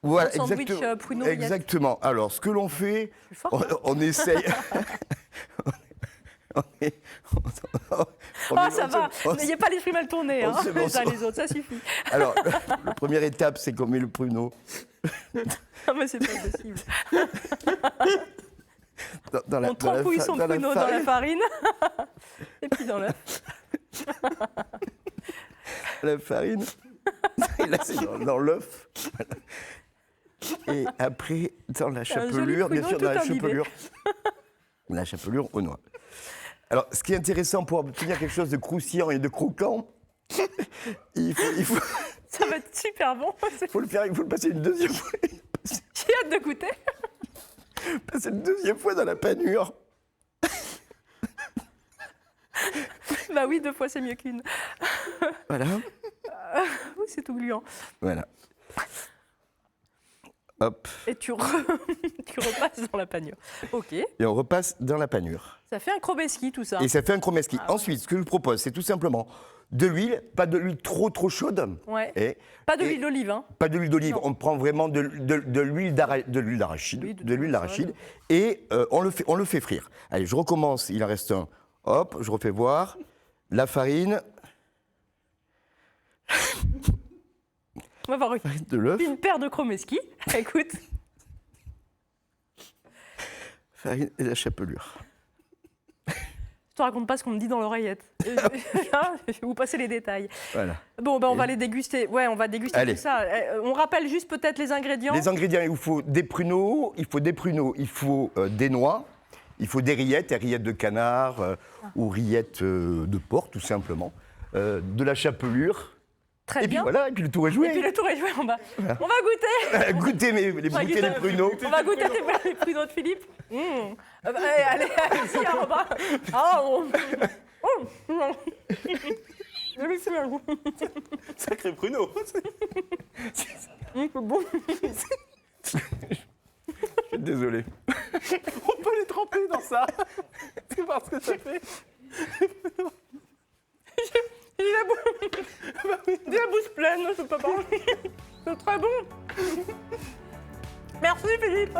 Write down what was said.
Voilà, Un sandwich pruneau rillettes. exactement. Alors, ce que l'on fait, Je suis forte, on essaye. on est- Ah, ça va. N'ayez pas l'esprit mal tourné, hein, c'est bon, les c'est uns bon. les autres, ça suffit. Alors, la première étape, c'est qu'on met le pruneau Ah, mais c'est pas possible. dans la On trempouille son dans la pruneau dans la farine. farine. Et puis dans l'œuf. La farine. Et là, c'est dans l'œuf. Voilà. Et après, dans la chapelure, bien pruneau sûr, dans la tout imbibé. chapelure. La chapelure aux noix. Alors, ce qui est intéressant pour obtenir quelque chose de croustillant et de croquant, il faut Ça va être super bon. il faut le passer une deuxième fois. J'ai hâte de goûter. Passer une deuxième fois dans la panure. Bah oui, 2 fois c'est mieux qu'une. Voilà. Oui, c'est tout gluant. Voilà. Hop. Et tu repasses dans la panure. Ok. Et on repasse dans la panure. Ça fait un chromeski tout ça. Et ça fait un chromeski. Ensuite, ce que je vous propose, c'est tout simplement de l'huile, pas de l'huile trop chaude. Ouais. Et, Pas de et- l'huile d'olive, hein. Pas de l'huile d'olive, Non. on prend vraiment de l'huile d'arachide. Oui, De l'huile d'arachide. Et on le fait frire. Allez, je recommence, il en reste un. Hop, je refais voir. La farine, On va avoir de l'œuf, une paire de chromeski. Écoute. farine et la chapelure. Je te raconte pas ce qu'on me dit dans l'oreillette. Je vais vous passer les détails. Voilà. Bon, ben on Et- va les déguster. Ouais, on va déguster Allez. tout ça. On rappelle juste peut-être les ingrédients. Les ingrédients, il vous faut des pruneaux, il faut des noix, il faut des rillettes de canard ou rillettes de porc, tout simplement. De la chapelure. Très Et bien. puis voilà, et puis le tour est Et puis joué. le tour est joué. On va goûter. Goûtez les On va bouquets des pruneaux. On va goûter les pruneaux de Philippe. Allez, allez-y, Arba. C'est bien le goût. Sacré pruneau. C'est bon. Je suis désolé. On peut les tremper dans ça. C'est voir ce que ça fait. Il a la bouche pleine, je peux pas parler. C'est très bon. Merci Philippe.